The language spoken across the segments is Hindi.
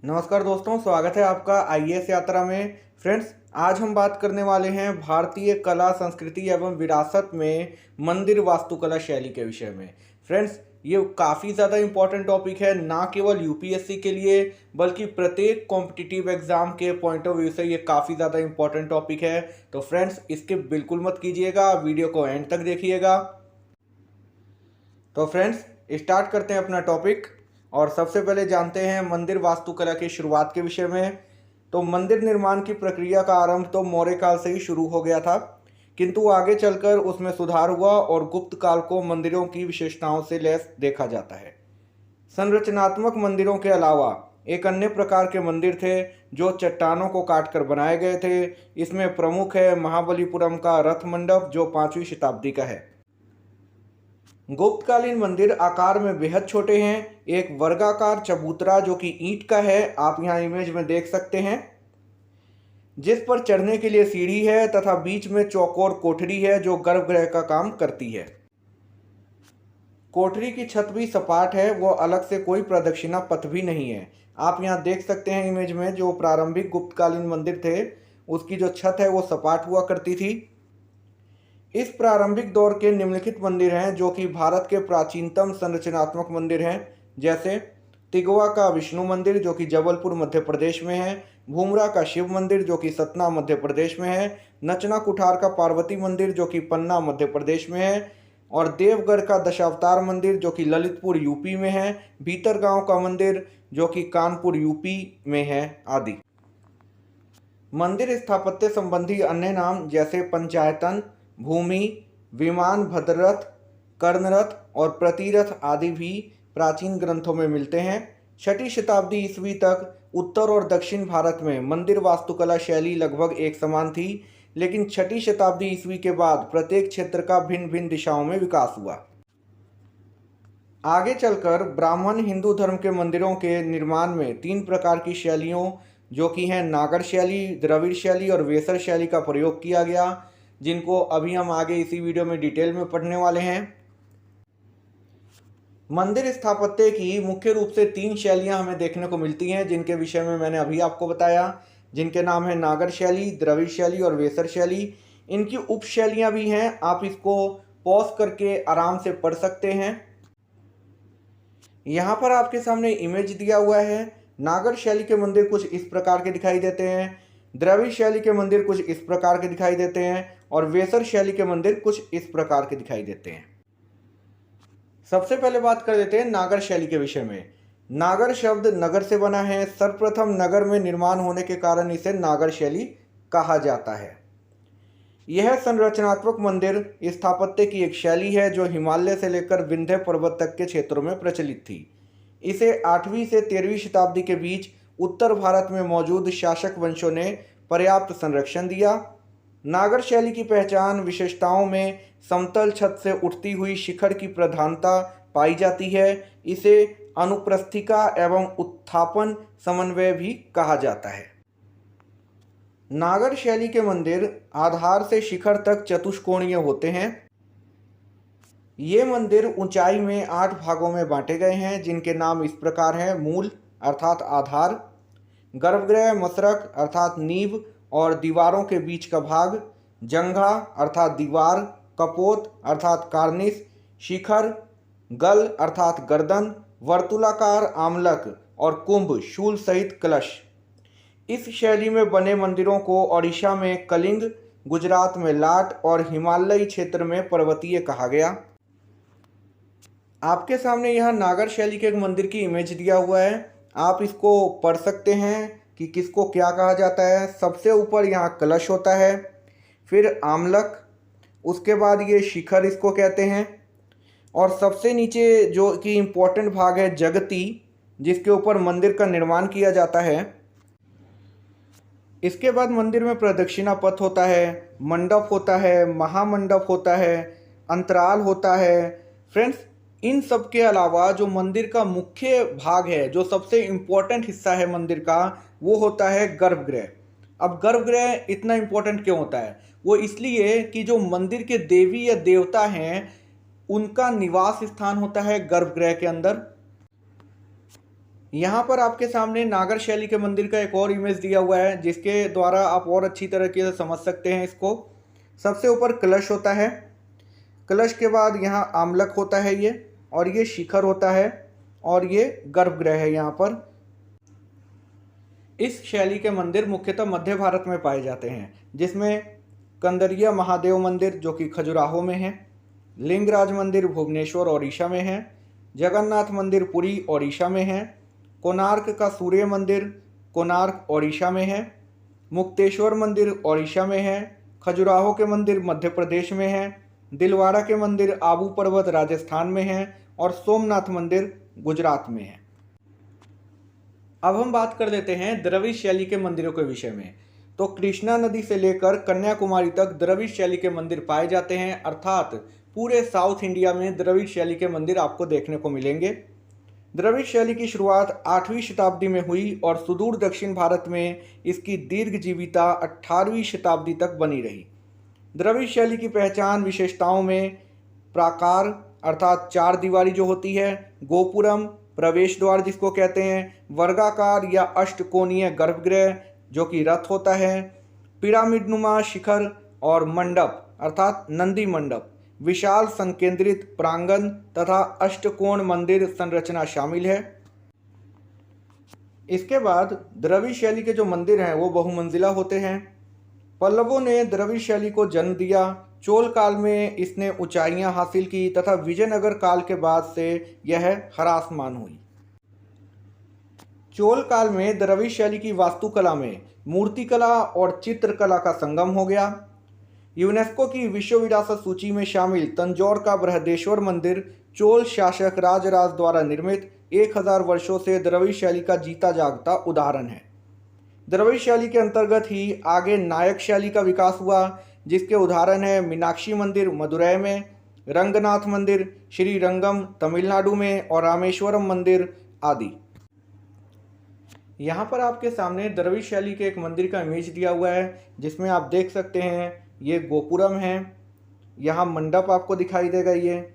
नमस्कार दोस्तों, स्वागत है आपका आईएएस यात्रा में। फ्रेंड्स, आज हम बात करने वाले हैं भारतीय कला संस्कृति एवं विरासत में मंदिर वास्तुकला शैली के विषय में। फ्रेंड्स, ये काफ़ी ज़्यादा इम्पोर्टेंट टॉपिक है, ना केवल यूपीएससी के लिए बल्कि प्रत्येक कॉम्पिटिटिव एग्जाम के पॉइंट ऑफ व्यू से ये काफ़ी ज़्यादा इम्पोर्टेंट टॉपिक है। तो फ्रेंड्स, इसके बिल्कुल मत कीजिएगा, वीडियो को एंड तक देखिएगा। तो फ्रेंड्स, स्टार्ट करते हैं अपना टॉपिक और सबसे पहले जानते हैं मंदिर वास्तुकला की शुरुआत के विषय में। तो मंदिर निर्माण की प्रक्रिया का आरंभ तो मौर्य काल से ही शुरू हो गया था, किंतु आगे चलकर उसमें सुधार हुआ और गुप्त काल को मंदिरों की विशेषताओं से लैस देखा जाता है। संरचनात्मक मंदिरों के अलावा एक अन्य प्रकार के मंदिर थे जो चट्टानों को काटकर बनाए गए थे। इसमें प्रमुख है महाबलीपुरम का रथ मंडप जो 5वीं शताब्दी का है। गुप्तकालीन मंदिर आकार में बेहद छोटे हैं। एक वर्गाकार चबूतरा जो कि ईंट का है, आप यहाँ इमेज में देख सकते हैं, जिस पर चढ़ने के लिए सीढ़ी है तथा बीच में चौकोर कोठरी है जो गर्भगृह का काम करती है। कोठरी की छत भी सपाट है, वो अलग से कोई प्रदक्षिणा पथ भी नहीं है। आप यहाँ देख सकते हैं इमेज में, जो प्रारंभिक गुप्तकालीन मंदिर थे उसकी जो छत है वो सपाट हुआ करती थी। इस प्रारंभिक दौर के निम्नलिखित मंदिर हैं जो कि भारत के प्राचीनतम संरचनात्मक मंदिर हैं, जैसे तिगवा का विष्णु मंदिर जो कि जबलपुर मध्य प्रदेश में है, भूमरा का शिव मंदिर जो कि सतना मध्य प्रदेश में है, नचना कुठार का पार्वती मंदिर जो कि पन्ना मध्य प्रदेश में है, और देवगढ़ का दशावतार मंदिर जो कि ललितपुर यूपी में है, भीतरगांव का मंदिर जो कि कानपुर यूपी में है आदि। मंदिर स्थापत्य संबंधी अन्य नाम जैसे पंचायतन, भूमि, विमान, भद्ररथ, कर्णरथ और प्रतिरथ आदि भी प्राचीन ग्रंथों में मिलते हैं। 6वीं शताब्दी ईस्वी तक उत्तर और दक्षिण भारत में मंदिर वास्तुकला शैली लगभग एक समान थी, लेकिन 6वीं शताब्दी ईस्वी के बाद प्रत्येक क्षेत्र का भिन्न भिन्न दिशाओं में विकास हुआ। आगे चलकर ब्राह्मण हिंदू धर्म के मंदिरों के निर्माण में 3 प्रकार की शैलियों जो कि हैं नागर शैली, द्रविड़ शैली और वेसर शैली का प्रयोग किया गया, जिनको अभी हम आगे इसी वीडियो में डिटेल में पढ़ने वाले हैं। मंदिर स्थापत्य की मुख्य रूप से 3 शैलियां हमें देखने को मिलती हैं, जिनके विषय में मैंने अभी आपको बताया, जिनके नाम है नागर शैली, द्रविड़ शैली और वेसर शैली। इनकी उप शैलियां भी हैं, आप इसको पॉज करके आराम से पढ़ सकते हैं। यहाँ पर आपके सामने इमेज दिया हुआ है। नागर शैली के मंदिर कुछ इस प्रकार के दिखाई देते हैं, द्रविड़ शैली के मंदिर कुछ इस प्रकार के दिखाई देते हैं और वेसर शैली के मंदिर कुछ इस प्रकार के दिखाई देते हैं। सबसे पहले बात कर लेते हैं नागर शैली के विषय में। नागर शब्द नगर से बना है। सर्वप्रथम नगर में निर्माण होने के कारण इसे नागर शैली कहा जाता है। यह संरचनात्मक मंदिर स्थापत्य की एक शैली है जो हिमालय से लेकर विंध्य पर्वत तक के क्षेत्रों में प्रचलित थी। इसे 8वीं से 13वीं शताब्दी के बीच उत्तर भारत में मौजूद शासक वंशों ने पर्याप्त संरक्षण दिया। नागर शैली की पहचान विशेषताओं में समतल छत से उठती हुई शिखर की प्रधानता पाई जाती है। इसे अनुप्रस्थिका एवं उत्थापन समन्वय भी कहा जाता है। नागर शैली के मंदिर आधार से शिखर तक चतुष्कोणीय होते हैं। ये मंदिर ऊंचाई में 8 भागों में बांटे गए हैं, जिनके नाम इस प्रकार हैं: मूल अर्थात आधार, गर्भगृह मसरक अर्थात नींव और दीवारों के बीच का भाग, जंघा अर्थात दीवार, कपोत अर्थात कार्निस, शिखर, गल अर्थात गर्दन, वर्तुलाकार आमलक और कुंभ शूल सहित कलश। इस शैली में बने मंदिरों को ओडिशा में कलिंग, गुजरात में लाट और हिमालयी क्षेत्र में पर्वतीय कहा गया। आपके सामने यह नागर शैली के एक मंदिर की इमेज दिया हुआ है, आप इसको पढ़ सकते हैं कि किसको क्या कहा जाता है। सबसे ऊपर यहाँ कलश होता है, फिर आमलक, उसके बाद ये शिखर इसको कहते हैं, और सबसे नीचे जो कि इम्पोर्टेंट भाग है जगती, जिसके ऊपर मंदिर का निर्माण किया जाता है। इसके बाद मंदिर में प्रदक्षिणा पथ होता है, मंडप होता है, महामंडप होता है, अंतराल होता है। फ्रेंड्स, इन सब के अलावा जो मंदिर का मुख्य भाग है, जो सबसे इम्पोर्टेंट हिस्सा है मंदिर का, वो होता है गर्भगृह। अब गर्भगृह इतना इम्पोर्टेंट क्यों होता है? वो इसलिए कि जो मंदिर के देवी या देवता हैं उनका निवास स्थान होता है गर्भगृह के अंदर। यहाँ पर आपके सामने नागर शैली के मंदिर का एक और इमेज दिया हुआ है, जिसके द्वारा आप और अच्छी तरीके से समझ सकते हैं इसको। सबसे ऊपर कलश होता है, कलश के बाद यहाँ आमलक होता है ये, और ये शिखर होता है, और ये गर्भगृह है। यहाँ पर इस शैली के मंदिर मुख्यतः मध्य भारत में पाए जाते हैं, जिसमें कंदरिया महादेव मंदिर जो कि खजुराहो में है, लिंगराज मंदिर भुवनेश्वर ओडिशा में है, जगन्नाथ मंदिर पुरी ओडिशा में है, कोणार्क का सूर्य मंदिर कोणार्क ओडिशा में है, मुक्तेश्वर मंदिर ओडिशा में है, खजुराहो के मंदिर मध्य प्रदेश में है, दिलवाड़ा के मंदिर आबू पर्वत राजस्थान में है, और सोमनाथ मंदिर गुजरात में है। अब हम बात कर लेते हैं द्रविड़ शैली के मंदिरों के विषय में। तो कृष्णा नदी से लेकर कन्याकुमारी तक द्रविड़ शैली के मंदिर पाए जाते हैं, अर्थात पूरे साउथ इंडिया में द्रविड़ शैली के मंदिर आपको देखने को मिलेंगे। द्रविड़ शैली की शुरुआत 8वीं शताब्दी में हुई और सुदूर दक्षिण भारत में इसकी दीर्घ जीविता 18वीं शताब्दी तक बनी रही। द्रविड़ शैली की पहचान विशेषताओं में प्राकार अर्थात चार दीवारी जो होती है, गोपुरम प्रवेश द्वार जिसको कहते हैं, वर्गाकार या अष्टकोणीय गर्भगृह जो कि रथ होता है, पिरामिडनुमा शिखर और मंडप अर्थात नंदी मंडप, विशाल संकेंद्रित प्रांगण तथा अष्टकोण मंदिर संरचना शामिल है। इसके बाद द्रविड़ शैली के जो मंदिर हैं वो बहुमंजिला होते हैं। पल्लवों ने द्रविड़ शैली को जन्म दिया। चोल काल में इसने ऊंचाइयां हासिल की तथा विजयनगर काल के बाद से यह ह्रासमान हुई। चोल काल में द्रविड़ शैली की वास्तुकला में मूर्तिकला और चित्रकला का संगम हो गया। यूनेस्को की विश्व विरासत सूची में शामिल तंजौर का बृहदेश्वर मंदिर चोल शासक राजराज द्वारा निर्मित 1000 वर्षों से द्रविड़ शैली का जीता जागता उदाहरण है। द्रविड़ शैली के अंतर्गत ही आगे नायक शैली का विकास हुआ, जिसके उदाहरण है मीनाक्षी मंदिर मदुरै में, रंगनाथ मंदिर श्रीरंगम तमिलनाडु में और रामेश्वरम मंदिर आदि। यहाँ पर आपके सामने द्रविड़ शैली के एक मंदिर का इमेज दिया हुआ है, जिसमें आप देख सकते हैं ये गोपुरम है, यहाँ मंडप आपको दिखाई देगा ये,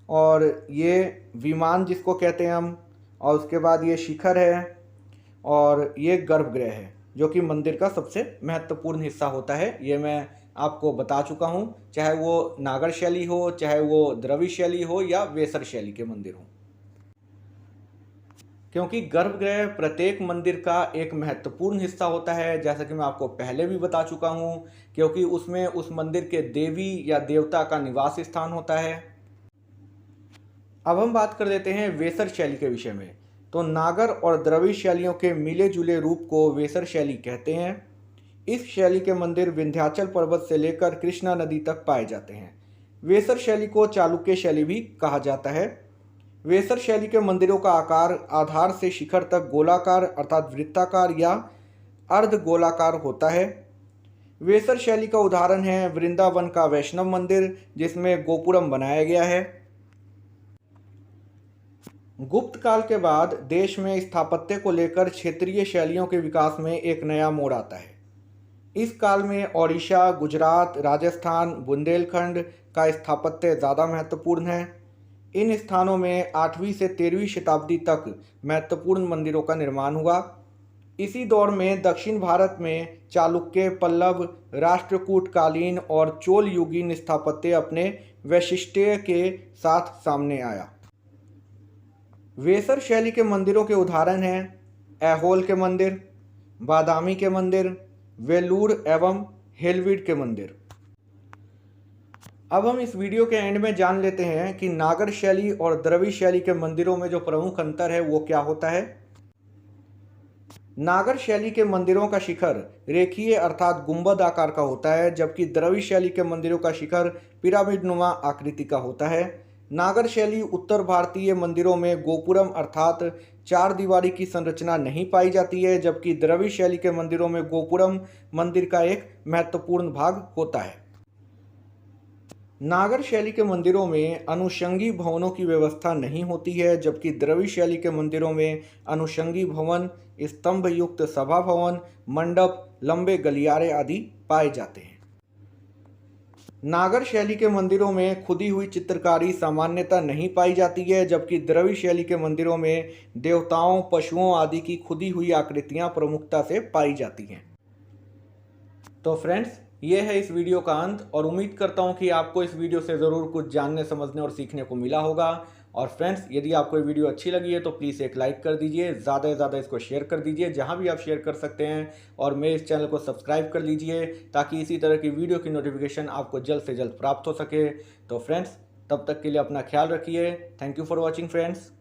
और ये विमान जिसको कहते हैं हम, और उसके बाद ये शिखर है और ये गर्भगृह है जो कि मंदिर का सबसे महत्वपूर्ण हिस्सा होता है। ये मैं आपको बता चुका हूँ, चाहे वो नागर शैली हो, चाहे वो द्रविड़ शैली हो या वेसर शैली के मंदिर हो, क्योंकि गर्भगृह प्रत्येक मंदिर का एक महत्वपूर्ण हिस्सा होता है, जैसा कि मैं आपको पहले भी बता चुका हूँ, क्योंकि उसमें उस मंदिर के देवी या देवता का निवास स्थान होता है। अब हम बात कर लेते हैं वेसर शैली के विषय में। तो नागर और द्रविड़ शैलियों के मिले जुले रूप को वेसर शैली कहते हैं। इस शैली के मंदिर विंध्याचल पर्वत से लेकर कृष्णा नदी तक पाए जाते हैं। वेसर शैली को चालुक्य शैली भी कहा जाता है। वेसर शैली के मंदिरों का आकार आधार से शिखर तक गोलाकार अर्थात वृत्ताकार या अर्ध गोलाकार होता है। वेसर शैली का उदाहरण है वृंदावन का वैष्णव मंदिर, जिसमें गोपुरम बनाया गया है। गुप्त काल के बाद देश में स्थापत्य को लेकर क्षेत्रीय शैलियों के विकास में एक नया मोड़ आता है। इस काल में ओडिशा, गुजरात, राजस्थान, बुंदेलखंड का स्थापत्य ज़्यादा महत्वपूर्ण है। इन स्थानों में 8वीं से 13वीं शताब्दी तक महत्वपूर्ण मंदिरों का निर्माण हुआ। इसी दौर में दक्षिण भारत में चालुक्य, पल्लव, राष्ट्रकूटकालीन और चोल युगीन स्थापत्य अपने वैशिष्ट्य के साथ सामने आया। वेसर शैली के मंदिरों के उदाहरण हैं ऐहोल के मंदिर, बादामी के मंदिर, वेलूर एवं हेलविड के मंदिर। अब हम इस वीडियो के एंड में जान लेते हैं कि नागर शैली और द्रविड़ शैली के मंदिरों में जो प्रमुख अंतर है वो क्या होता है। नागर शैली के मंदिरों का शिखर रेखीय अर्थात गुंबद आकार का होता है, जबकि द्रविड़ शैली के मंदिरों का शिखर पिरामिडनुमा आकृति का होता है। नागर शैली उत्तर भारतीय मंदिरों में गोपुरम अर्थात चार दीवारी की संरचना नहीं पाई जाती है, जबकि द्रविड़ शैली के मंदिरों में गोपुरम मंदिर का एक महत्वपूर्ण भाग होता है। नागर शैली के मंदिरों में अनुषंगी भवनों की व्यवस्था नहीं होती है, जबकि द्रविड़ शैली के मंदिरों में अनुषंगी भवन, स्तंभ युक्त सभा भवन, मंडप, लंबे गलियारे आदि पाए जाते हैं। नागर शैली के मंदिरों में खुदी हुई चित्रकारी सामान्यतः नहीं पाई जाती है, जबकि द्रविड़ शैली के मंदिरों में देवताओं, पशुओं आदि की खुदी हुई आकृतियां प्रमुखता से पाई जाती हैं। तो फ्रेंड्स, ये है इस वीडियो का अंत और उम्मीद करता हूँ कि आपको इस वीडियो से ज़रूर कुछ जानने, समझने और सीखने को मिला होगा। और फ्रेंड्स, यदि आपको ये वीडियो अच्छी लगी है तो प्लीज़ एक लाइक कर दीजिए, ज़्यादा से ज़्यादा इसको शेयर कर दीजिए जहाँ भी आप शेयर कर सकते हैं, और मेरे इस चैनल को सब्सक्राइब कर लीजिए ताकि इसी तरह की वीडियो की नोटिफिकेशन आपको जल्द से जल्द प्राप्त हो सके। तो फ्रेंड्स, तब तक के लिए अपना ख्याल रखिए। Thank you for watching friends.